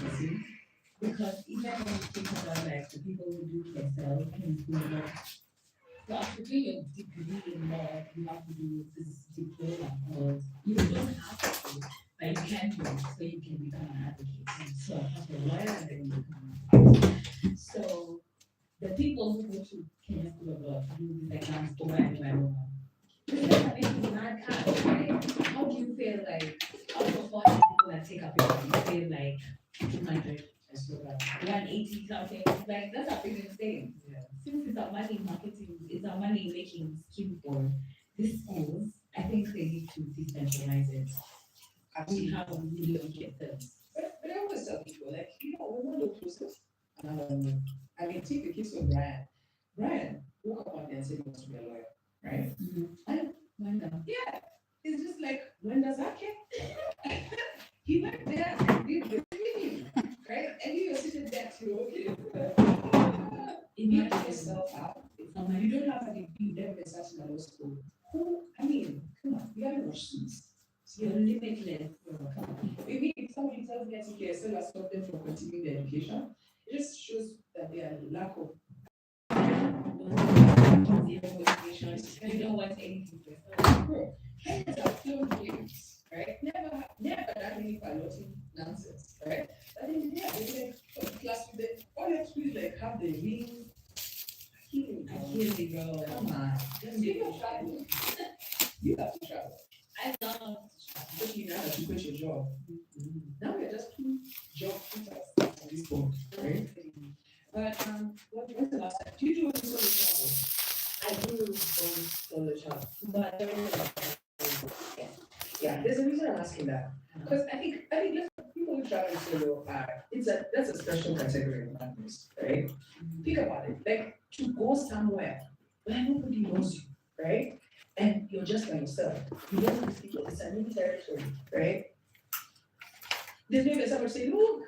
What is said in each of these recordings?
You see? Because even when you think about like the people who do KSL can do law. So after doing your degree in law, you have to do this diploma called you don't have to, but you can do it so you can become an advocate. So after a lawyer and then you become an advocate. So the people who go to Kenya School of Law to do these exams over and over and over. This is making mad cash, right? How do you feel like out of 40 people that take up your you feel like 200 or so, 180 something? Like that's a big thing. Yeah. Since it's a money marketing, it's a money making scheme for these schools, I think they need to decentralize it. We have a million kids. But I always tell people, like, we want to process. I mean, take the case of Brian. Brian woke up one day and said he wants to be a lawyer, right? And yeah, it's just like, when does that care? He went there and did the thing, right? And you were sitting there too, okay. Imagine yourself out. You don't have a degree, you never been starting a law school. Come on, you haven't watched Suits. You're limitless. Come on. Maybe if somebody tells me that you still stop them from continuing their education, it just shows that they are lack of zero motivation. You don't want anything to yourself. Kids are filled games, right? Never that many piloting nonsense, right? But then they like class with them. All you have to do is like have the real healing, bro. Come on. Speaking of travel, you have to travel. I love to travel. But you now that you quit your job. Now we're just two job quitters at this point, right? But what's the last time? Do you do solo travel? I do solo travel, but there is yeah. There's a reason I'm asking that because I think people who travel solo that's a special category of madness, right? Think about it, like to go somewhere where nobody knows you, right? And you're just by yourself. You don't know people. It's a new territory, right? There's maybe someone saying, look,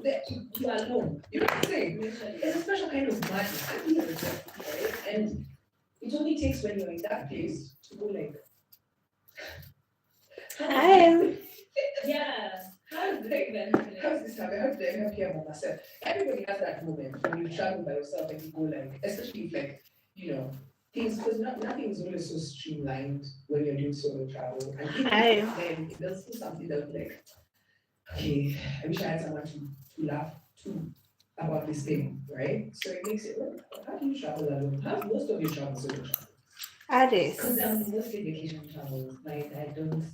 there, you are alone. You know what I'm saying? It's a special kind of madness. I feel it, right? And it only takes when you're in that place to go like, hi. Yeah. How's this happening? How did I help here by myself? Everybody has that moment when you travel by yourself and you go like, especially if like, things, because nothing is always so streamlined when you're doing solo travel. And then there's still something that's like, okay, I wish I had someone to laugh to about this thing, right? So it makes it work. How do you travel alone? How's most of your travel solo travel? Because I'm mostly vacation travel. Like I don't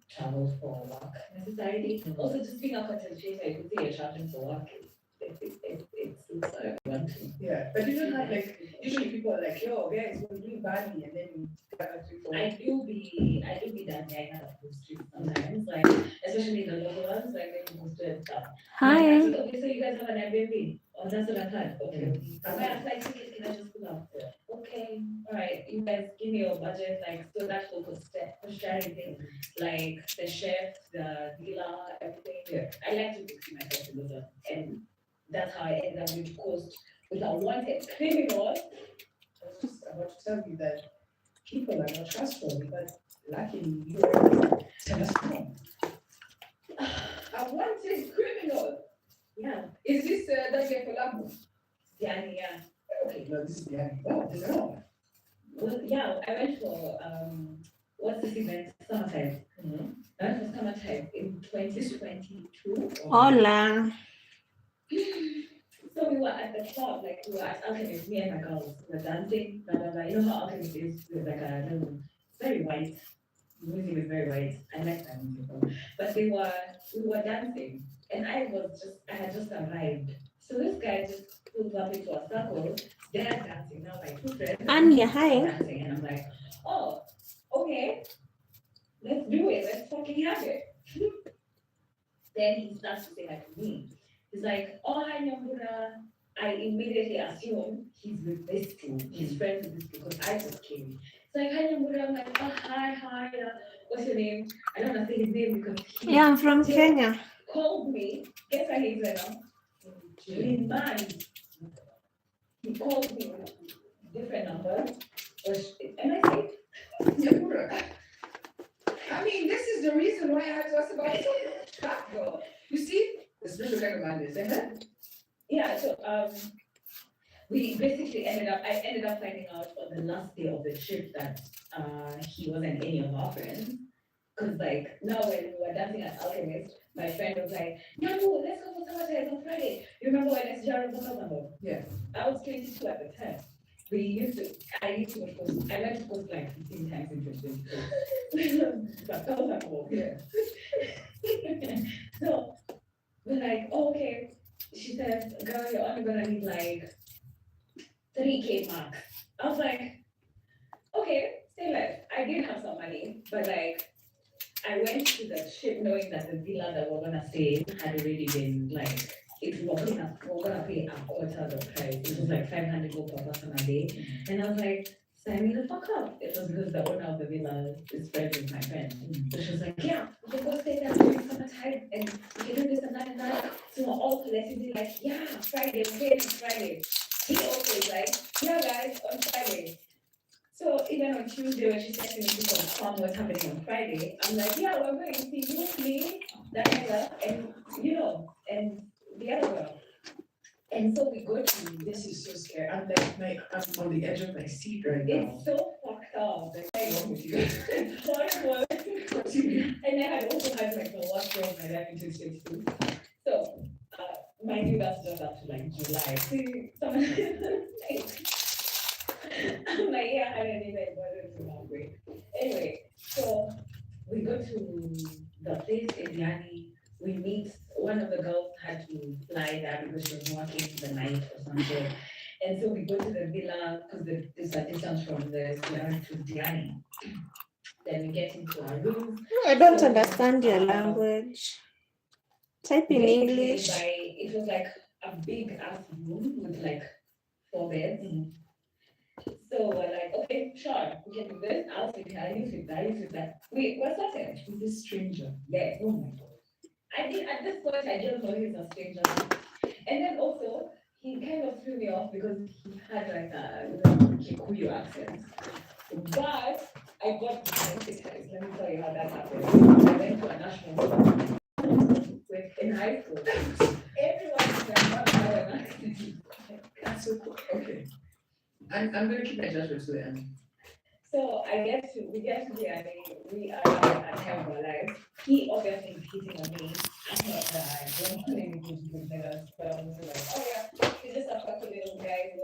travel for work necessarily. Also, just being a content creator, I could say you're traveling for work. It's one thing. Yeah, but you don't have like usually people are like, yo, guys, we're doing Bali, and then you I do be that guy kind of post sometimes, like especially the local ones, like when you post it stuff. Hi. Like, okay, so you guys have an Airbnb. Oh, that's what I thought. Okay. I might apply tickets, can I just pull up? Okay. All right. You guys give me your budget, like so that whole cost sharing thing, like the chef, the dealer, everything. Yeah. I like to see myself in those, and that's how I ended up with Coast with a wanted criminal. I was just about to tell you that people are not trustworthy, but luckily you are tell us no. A wanted criminal. Yeah. Is this that guy for Lamu? Diani, yeah. Okay, no, this is Diani. Oh, there's another one. Well, yeah, I went for what's this event? Summertime. I went for summertime in 2022. Hola. So we were at the club, like we were at Alchemist, me and my girls we were dancing, blah blah blah. You know how Alchemist is with like very white. The music is very white. I like that music. But we were dancing and I had just arrived. So this guy just pulls up into a circle, they're dancing. Now my two friends Anya, hi. Dancing and I'm like, oh, okay, let's do it, let's fucking have it. Then he starts to say like to me. He's like, oh, hi, Nyambura. I immediately assume he's with this two. He's friends with this two because I just came. It's like, hi, Nyambura. I'm like, oh, hi. What's your name? I don't want to say his name because I'm from Kenya. Called me. Guess where he's right now? In mind. He called me with a different number. And I said, Nyambura. I mean, this is the reason why I had to ask about it. You see, madness. This is kind of madness, Yeah, so we basically I ended up finding out on the last day of the trip that he wasn't any of our friends. Because like now when we were dancing at Alchemist, my friend was like, no, let's go for summer on Friday. You remember when SGR was on? Yeah. I was 22 at the time. I used to go to Coast. I went to Coast like 15 times in 2022. But that was at home. Yeah. So we're like, oh, okay. She said, girl, you're only gonna need like 3K max. I was like, okay, stay left. I did have some money, but like I went to the ship knowing that the villa that we're gonna stay in had already been like we're gonna pay a quarter of the price. It was like 500 gold per person a day. And I was like, sign me the fuck up. It was because the owner of the villa is friends with my friend. So she was like, yeah, we can go stay there during summertime and we can do this and that and that. So we're all collectively like, yeah, Friday, we're paying next Friday. He also is like, yeah guys, on Friday. So even on Tuesday when she said to me to confirm what's happening on Friday, I'm like, yeah, we're going to see you, me, Daniela, and and the other girl. And so we go to. This is so scary. I'm on the edge of my seat right now. It's so fucked up. What's wrong with you? It's horrible. And I had also had like the worst day of my life in 2022. So mind you, that's just up to like July. See, my year hadn't even bothered to that way. Anyway, so we go to the place in Yani. We meet one of the girls had to fly there because she was working the night or something. And so we go to the villa because there's a distance from the Sierra to Diani. Then we get into our room. I don't understand your language. Type in English. It was like a big ass room with like 4 beds. So we're like, okay, sure, we can do this. I'll sit here, you sit there, you sit there. We're starting with this stranger. Yeah, oh my god. At this point, I just know he's a stranger. And then also, he kind of threw me off because he had like a Kikuyu accent. But I got desensitized. Let me tell you how that happened. I went to a national school in high school. Everyone is like, not have an accent. That's so cool. Okay. I'm going to keep my judgment to the end. So we get to the end. We are at the end of our lives. He obviously is hitting on me. I'm not don't want any good niggas, but I'm also like, oh yeah, he's just a fucking little guy who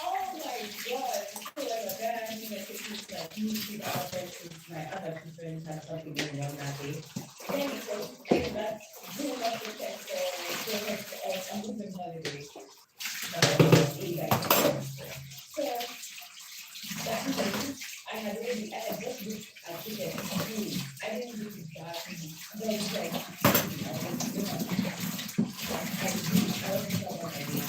oh my god. So like then I think I think it's like music out there because my other two friends had something going on that day. Then he says that do not protect I'm moving holiday. So I had just booked a ticket. I didn't book it back. But it's like I wasn't sure what I did.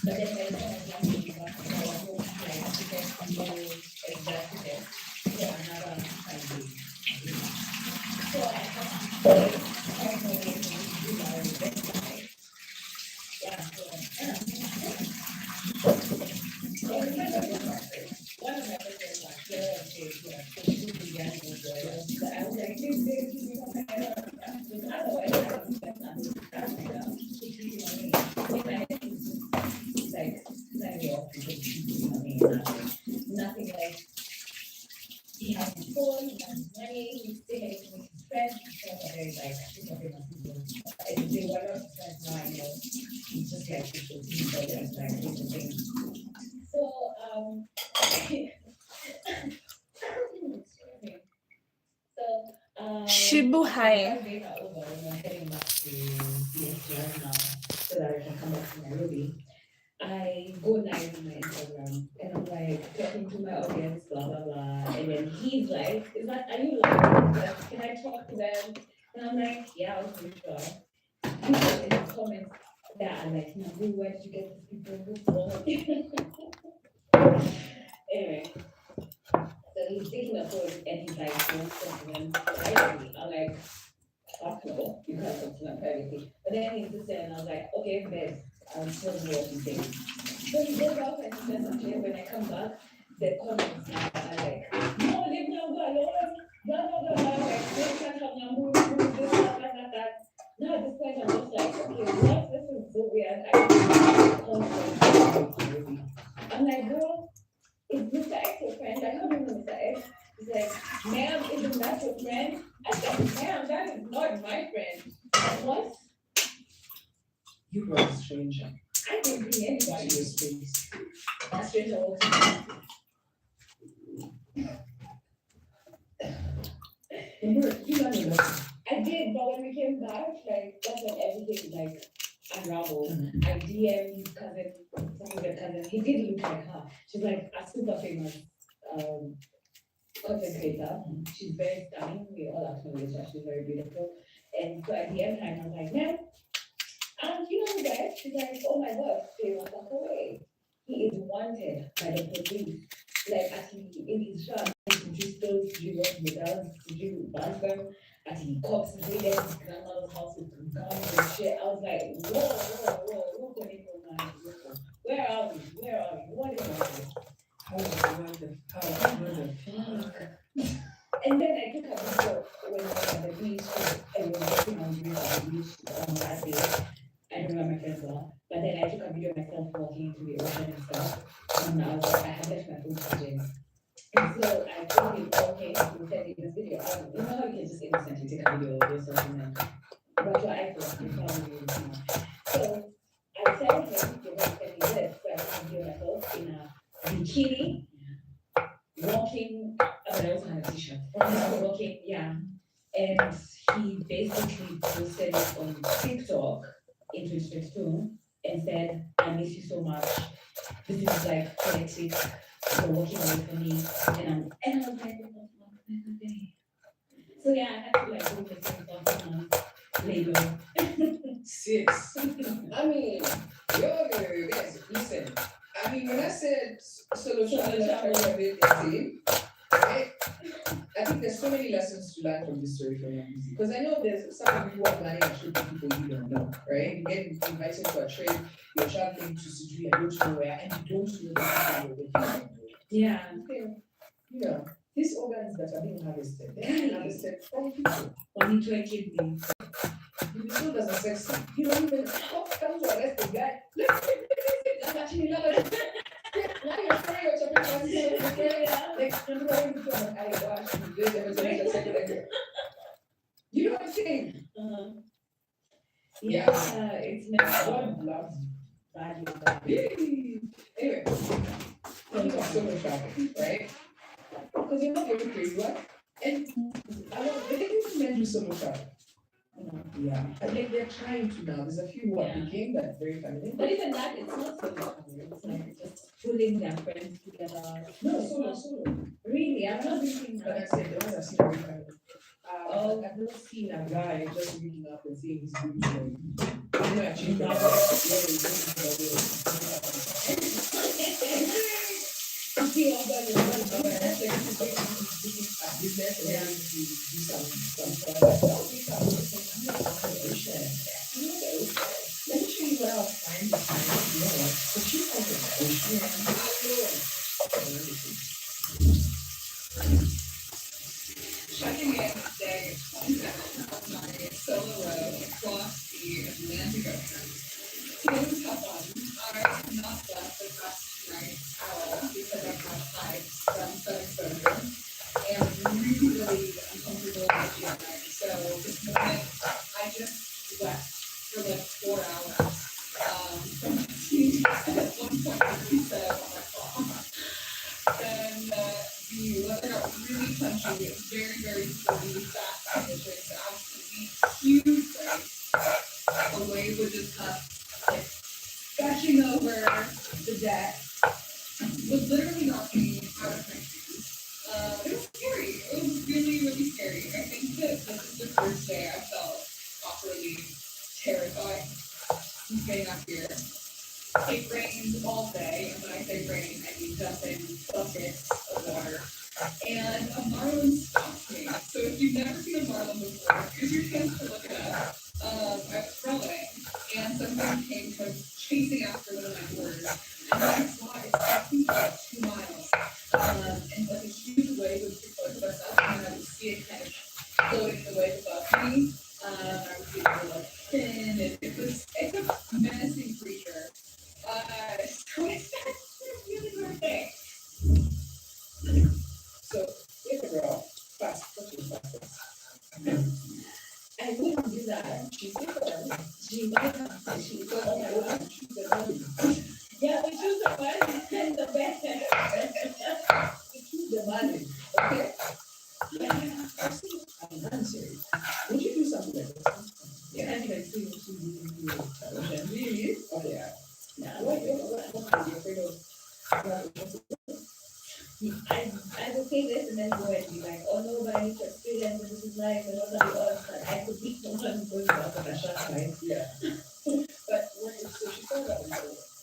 But then by the time I got to back, I was booked like a ticket from no exact ticket for another 5 days. So I had to find my way to do my website. Yeah, one of my friends was there and I was like, otherwise I don't get nothing. Nothing like he has his phone, he has his money, he's staying with his friends, he's like, they were not friends now, he's just like, so, Shibu High. Heading back to DSGR now so that I can come back to Nairobi. I go live on my Instagram and I'm like talking to my audience, blah blah blah. And then he's like, are you live? Like, can I talk to them? And I'm like, yeah, I'm pretty sure. People in the comments that are like, Nabu, where did you get these people? Anyway. So he's taking a phone and he's like, don't talk to them privately. I'm like, fuck no, you can't talk to them privately. But then he insisted and I was like, okay, best. I'm still what he's saying. So he goes out and he says something. When I come back, the comments are like, no, leave me alone, blah, blah, said, ma'am, isn't that your friend? I said, ma'am, that is not my friend. What? You brought a stranger I didn't bring to anybody. your space. That stranger walked in. Remember, you learned a lesson. I did, but when we came back, like, that's when everything, like, unraveled. Mhm. I DM'd his cousin, some of the cousin. He did look like her. She's like a super famous content creator. She's very stunning. We all acknowledge that she's very beautiful. And so at the end, I was like, man, you know that? She's like, oh my God, they will walk away. He is wanted by the police. Like, actually, in his shop, he stole medals, them, actually, cops invaded his grandmother's house with guns and shit. I was like, whoa, where are we? What is happening? How was the And then I took a video when we were at the beach, and we were walking on the beach on that day. I don't know where my friends were, but then I took a video of myself walking into the ocean and stuff. And I was like, I had left my phone charging. And so I told him, okay, we'll send you this video. You know how you can just instantly take a video of yourself and then, but your iPhone, you probably use it now. So I tell him, you're going to send me this. So I took a video of myself in a bikini, walking, I also had a t-shirt, walking, yeah. And he basically posted it on TikTok in 2022 and said, I miss you so much. This is like poetic. You're walking away from me. And I was like, oh, my day. So yeah, I had to like go for some labor. Sis. I mean, yo, guys, listen. I mean, when I said solo travel, right? I think there's so many lessons to learn from this story from Yambizi. Because I know there's some of you who are planning a trip with people you don't know, right? You get invited to a trip, you're traveling to Sijui, I don't know where, and you don't know the people you're with. Yeah. Okay, you know, these organs that are being harvested, they're being harvested from people. Only 2 kidney. You be told as a sexy. You don't even come to arrest the guy. That's actually not now you're saying what you're saying. Like, I'm going to I watch you know what I'm saying? Yeah, it's meant God loves value. Anyway, talking about solo travel, right? Because you're not very crazy, what? And I don't think men do solo travel. Yeah, I think they're trying to now. There's a few what became that very feminine. But even that, it's not solo travel. It's like just pulling their friends together. No, solo. Really? I'm not thinking But I that. said the ones I've seen are very feminine. I've not seen a guy just waking up and saying he's good for you. You know, actually, let me show you what I'll find this time. But you Checking in day 27 of my solo road across the Atlantic Ocean. Today's tough one. I have not slept the past night at all because I've had hives from sun exposure and really uncomfortable at night. So this morning I just slept for like 4 hours. From my team at one point we said on my phone. And the weather got really punchy. It was very windy, fast conditions, absolutely huge waves. The wave would just come like crashing over the deck. Was literally knocking me out of my shoes. It was scary. It was really scary. I think that this is the first day I felt properly terrified since getting up here. It rained all day, and when I say rain, I mean dumping buckets of water. And a marlin stopped me. So if you've never seen a marlin before, here's your chance to look it up. I was rowing, and something came chasing after one of my boards. And I saw it, I think about 2 miles. And like a huge wave would be close to us up, and I would see it kind of floating the wave above me. I would see it go like thin, and it's a menacing creature. So it's a really good thing. So, if a girl, might have to choose. Yeah, we choose the one and the best. Choose the money, okay? Yeah, I'm answering. Would you do something like this? Yeah, I can see what you do. Really? Oh yeah. No, What are you afraid of? I would say this and then go and be like, oh no, but I need to experience and this is life and what are the odds that I could be the one going out of a shot, right? Yeah. But what if, so she thought that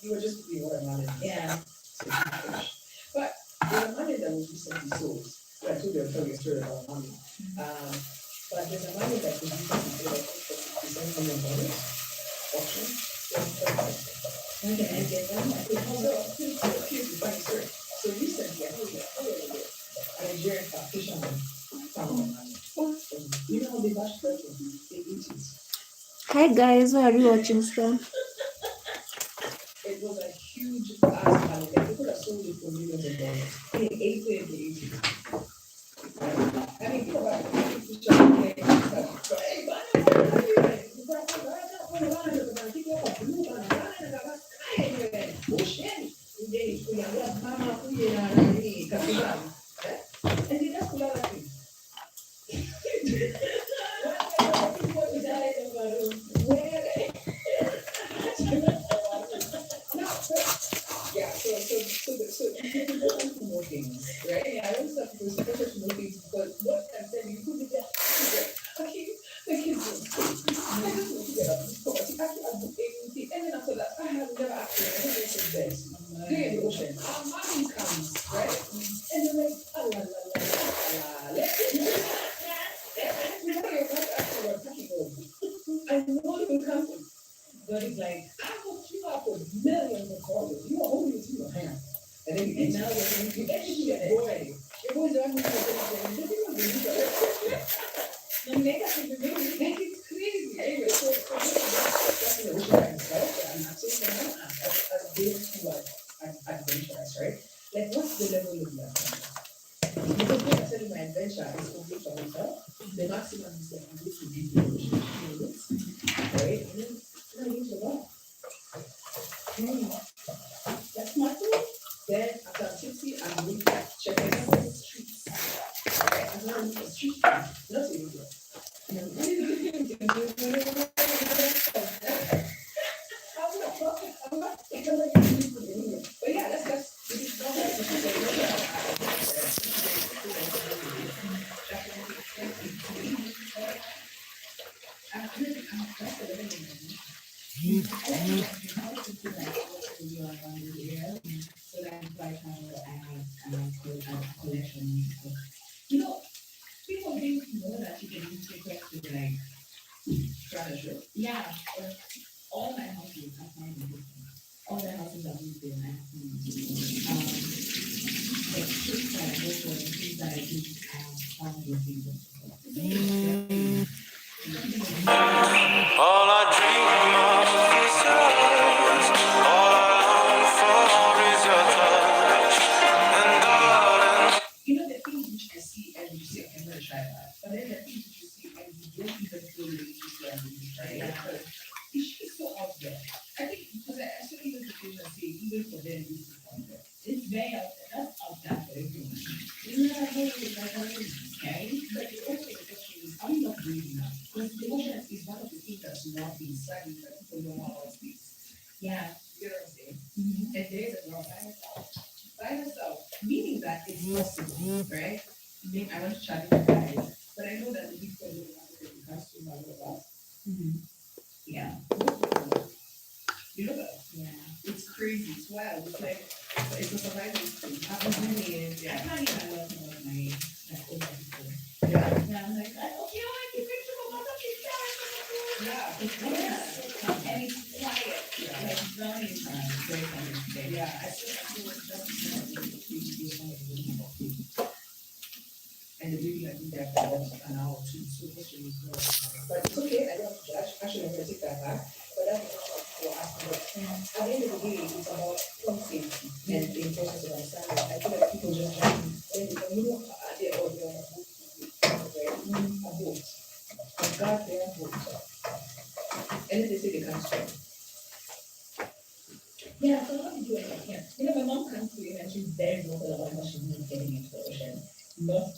you were just being watermelon. Yeah. So she finished. But there's a money that was recently sold. So I told you I'll tell you a story about money. But there's a money that was recently sold, I think, for $57 million auction. When can I get them? I could hold on. Here's the funny story. So recently, I told you, a Nigerian fisherman found the money. You know how they bash turtle? They eat it. Hi guys, where are you watching from? It was a huge ass money. They could have sold it for millions of dollars. They ate it, they ate it. I mean, think about it. Fisherman, they stuff. So, hey, so you go on to more things, right? I don't start to support to more things because what I'm saying, you could be there. Okay, the kids go. I just want to get up this property. Actually, I'm able and then after that, I have never actually ever best. They're in the ocean. Our money comes, right? And they're like, la la la la. I know it will come. But it's like, I hooked you up with millions of dollars. You are holding it in your hand. And then you now you're going to your boy. Your boys are going to the makeup is amazing. It's crazy. Anyway, so that's the ocean guys, right? I'm not saying that as big to adventurous, right? Like, what's the level of that? Because when I tell you my adventure is complete for myself, the maximum is that I'm going to be the ocean, right? And then I need to go. That's my thing. Then after I'm 60, I'm going to check out the streets. Right? I'm going to look for street food. Not illegal. But yeah, this is not like this so that I have collection. You know, people didn't know that you can use TikTok to like treasure. Yeah, all my houses are kind of different. All the houses are moved in. Like trips that I go for and things that I do, found your things. All I dream of is yours. All I long for is your touch. And darling, you know the things which I see and you say I'm gonna try that, but then the things which you see and you don't even feel really interested and you try it because it's just so out there. I think because I saw even the say even for them this is out there. It's very out there. That's out there for everyone. You know, I know it's like okay, but the ocean question is are we not doing enough? Because the ocean is one of the things that's not being studied that people don't know about this. Yeah, you know what I'm saying? Mm-hmm. And there is a girl by herself, meaning that it's possible, right? I mean, I want to challenge you guys, but I know that the big problem is because too much of us. Yeah. You know that? Yeah. It's crazy. It's wild. It's like it's a survival thing. Yeah. I can't even love some of my older people. Yeah. Yeah. I'm like, okay, I like your picture of my yeah. It's and it's quiet. Yeah. Like very very yeah. I feel and the baby like be there for an hour or two. So question is but it's okay. I don't have to judge. Actually, I'm gonna take that back. But that's not for asking. At the end of the day, it's about health safety and the importance of understanding. I feel like people just when you know they're all there on a boat. A goddamn boat. And then they say they can swim. Yeah, so how did you end up here? You know, my mom can't swim and she's very vocal about how she's not getting into the ocean. Not